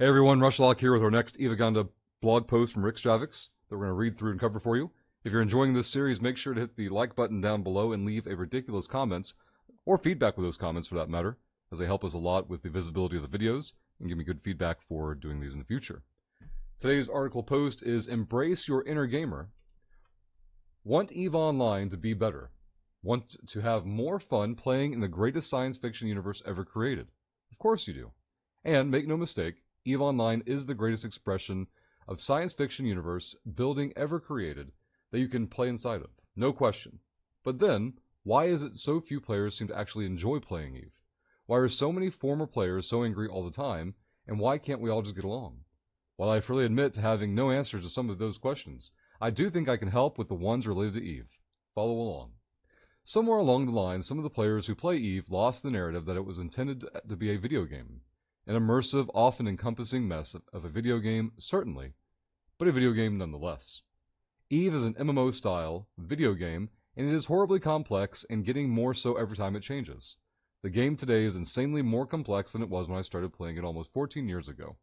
Hey everyone, Rushlock here with our next Evaganda blog post from Rixx Javix that we're going to read through and cover for you. If you're enjoying this series, make sure to hit the like button down below and leave a ridiculous comments, or feedback with those comments for that matter, as they help us a lot with the visibility of the videos and give me good feedback for doing these in the future. Today's article post is Embrace Your Inner Gamer. Want EVE Online to be better? Want to have more fun playing in the greatest science fiction universe ever created? Of course you do. And make no mistake, EVE Online is the greatest expression of science fiction universe building ever created that you can play inside of. No question. But then, why is it so few players seem to actually enjoy playing EVE? Why are so many former players so angry all the time, and why can't we all just get along? While I freely admit to having no answers to some of those questions, I do think I can help with the ones related to EVE. Follow along. Somewhere along the line, some of the players who play EVE lost the narrative that it was intended to be a video game. An immersive, often encompassing mess of a video game, certainly, but a video game nonetheless. EVE is an MMO-style video game, and it is horribly complex and getting more so every time it changes. The game today is insanely more complex than it was when I started playing it almost 14 years ago.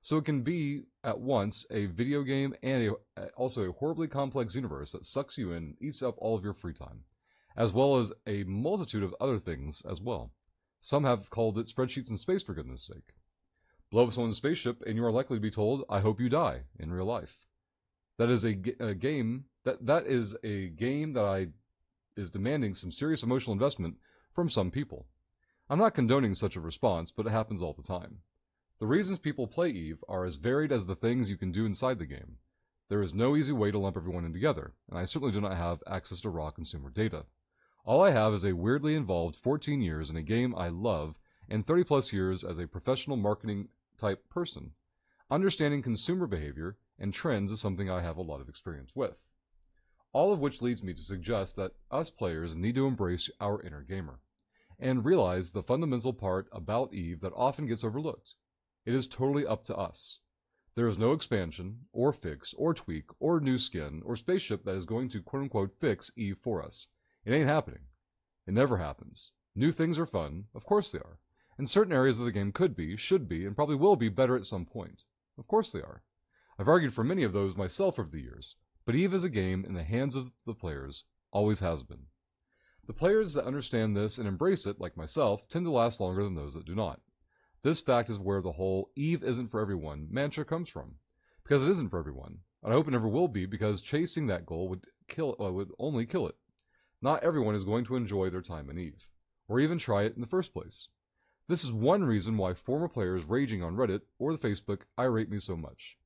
So it can be, at once, a video game and also a horribly complex universe that sucks you in and eats up all of your free time, as well as a multitude of other things as well. Some have called it spreadsheets in space, for goodness sake. Blow up someone's spaceship, and you are likely to be told, "I hope you die," in real life. That is a game that is demanding some serious emotional investment from some people. I'm not condoning such a response, but it happens all the time. The reasons people play EVE are as varied as the things you can do inside the game. There is no easy way to lump everyone in together, and I certainly do not have access to raw consumer data. All I have is a weirdly involved 14 years in a game I love and 30 plus years as a professional marketing type person. Understanding consumer behavior and trends is something I have a lot of experience with. All of which leads me to suggest that us players need to embrace our inner gamer and realize the fundamental part about EVE that often gets overlooked. It is totally up to us. There is no expansion, or fix, or tweak, or new skin, or spaceship that is going to quote-unquote fix EVE for us. It ain't happening. It never happens. New things are fun, of course they are. And certain areas of the game could be, should be, and probably will be better at some point. Of course they are. I've argued for many of those myself over the years, but EVE is a game in the hands of the players, always has been. The players that understand this and embrace it, like myself, tend to last longer than those that do not. This fact is where the whole EVE isn't for everyone mantra comes from. Because it isn't for everyone. And I hope it never will be, because chasing that goal would only kill it. Not everyone is going to enjoy their time in EVE, or even try it in the first place. This is one reason why former players raging on Reddit or the Facebook irate me so much.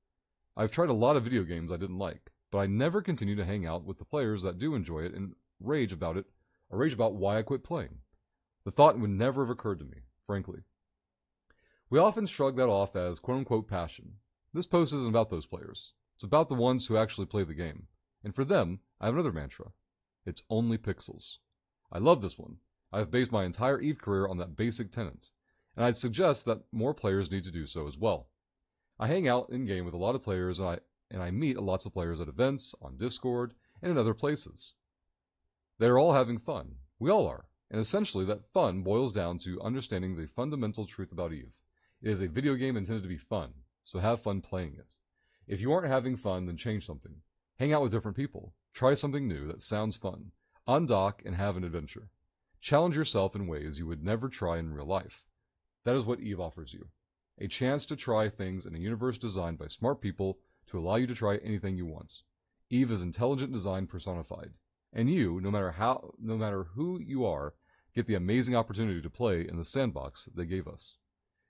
I've tried a lot of video games I didn't like, but I never continue to hang out with the players that do enjoy it and rage about it, or rage about why I quit playing. The thought would never have occurred to me, frankly. We often shrug that off as quote-unquote passion. This post isn't about those players. It's about the ones who actually play the game. And for them, I have another mantra. It's only pixels. I love this one. I have based my entire EVE career on that basic tenet, and I'd suggest that more players need to do so as well. I hang out in-game with a lot of players, and I meet lots of players at events, on Discord, and in other places. They're all having fun. We all are. And essentially, that fun boils down to understanding the fundamental truth about EVE. It is a video game intended to be fun, so have fun playing it. If you aren't having fun, then change something. Hang out with different people. Try something new that sounds fun. Undock and have an adventure. Challenge yourself in ways you would never try in real life. That is what EVE offers you. A chance to try things in a universe designed by smart people to allow you to try anything you want. EVE is intelligent design personified. And you, no matter who you are, get the amazing opportunity to play in the sandbox they gave us.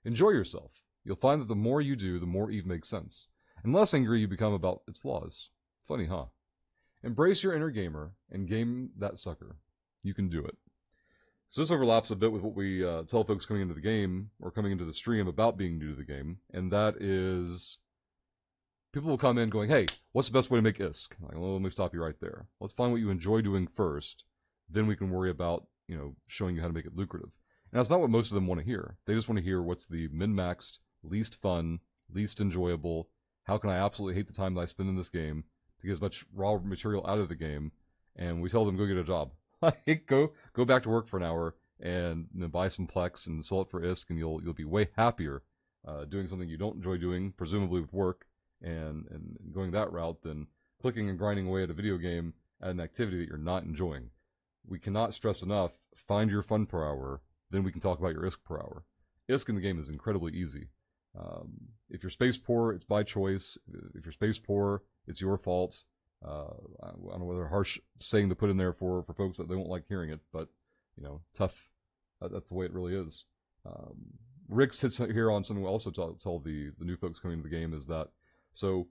Enjoy yourself. You'll find that the more you do, the more EVE makes sense. And less angry you become about its flaws. Funny, huh? Embrace your inner gamer and game that sucker. You can do it. So this overlaps a bit with what we tell folks coming into the game, or coming into the stream about being new to the game, and that is, people will come in going, "Hey, what's the best way to make ISK?" Like, well, let me stop you right there. Let's find what you enjoy doing first, then we can worry about, showing you how to make it lucrative. And that's not what most of them want to hear. They just want to hear what's the min-maxed, least fun, least enjoyable, how can I absolutely hate the time that I spend in this game to get as much raw material out of the game, and we tell them, go get a job. Like, go back to work for an hour and buy some Plex and sell it for ISK, and you'll be way happier doing something you don't enjoy doing, presumably with work, and going that route, than clicking and grinding away at a video game at an activity that you're not enjoying. We cannot stress enough, find your fun per hour, then we can talk about your ISK per hour. ISK in the game is incredibly easy. If you're space poor, it's by choice. If you're space poor, it's your fault. I don't know whether harsh saying to put in there for folks that they won't like hearing it, but tough. That's the way it really is. Rixx hits here on something we also tell the new folks coming into the game is that, so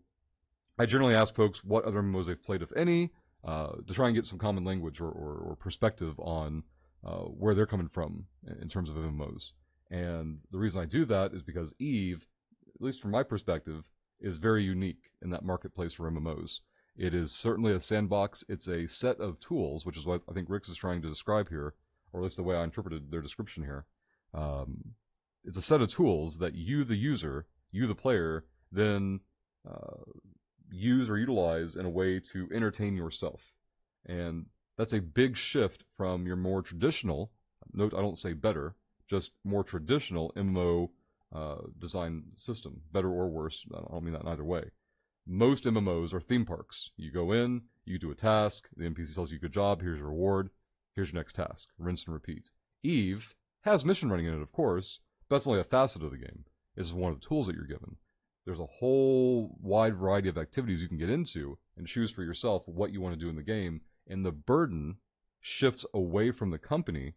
I generally ask folks what other MMOs they've played, if any, to try and get some common language or perspective on where they're coming from in terms of MMOs. And the reason I do that is because EVE, at least from my perspective, is very unique in that marketplace for MMOs. It is certainly a sandbox. It's a set of tools, which is what I think Rixx is trying to describe here, or at least the way I interpreted their description here. It's a set of tools that you, the user, you, the player, then use or utilize in a way to entertain yourself. And that's a big shift from your more traditional, note I don't say better, just more traditional MMO design system, better or worse. I don't mean that in either way. Most MMOs are theme parks. You go in, you do a task, the NPC tells you good job, here's your reward, here's your next task, rinse and repeat. EVE has mission running in it, of course, but that's only a facet of the game. It's one of the tools that you're given. There's a whole wide variety of activities you can get into and choose for yourself what you want to do in the game, and the burden shifts away from the company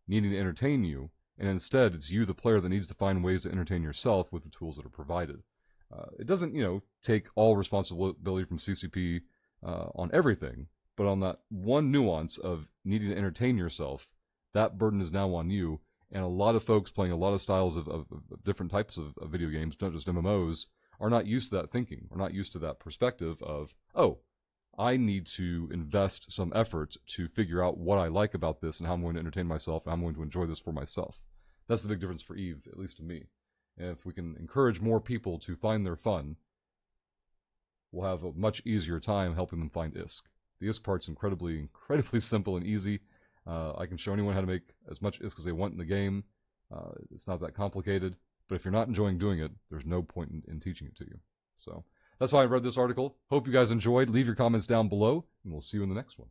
needing to entertain you, and instead it's you, the player, that needs to find ways to entertain yourself with the tools that are provided. It doesn't, take all responsibility from CCP on everything, but on that one nuance of needing to entertain yourself, that burden is now on you. And a lot of folks playing a lot of styles of different types of video games, not just MMOs, are not used to that thinking, are not used to that perspective of, oh, I need to invest some effort to figure out what I like about this and how I'm going to entertain myself and how I'm going to enjoy this for myself. That's the big difference for EVE, at least to me. And if we can encourage more people to find their fun, we'll have a much easier time helping them find ISK. The ISK part's incredibly simple and easy. I can show anyone how to make as much ISK as they want in the game. It's not that complicated. But if you're not enjoying doing it, there's no point in teaching it to you. So that's why I read this article. Hope you guys enjoyed. Leave your comments down below, and we'll see you in the next one.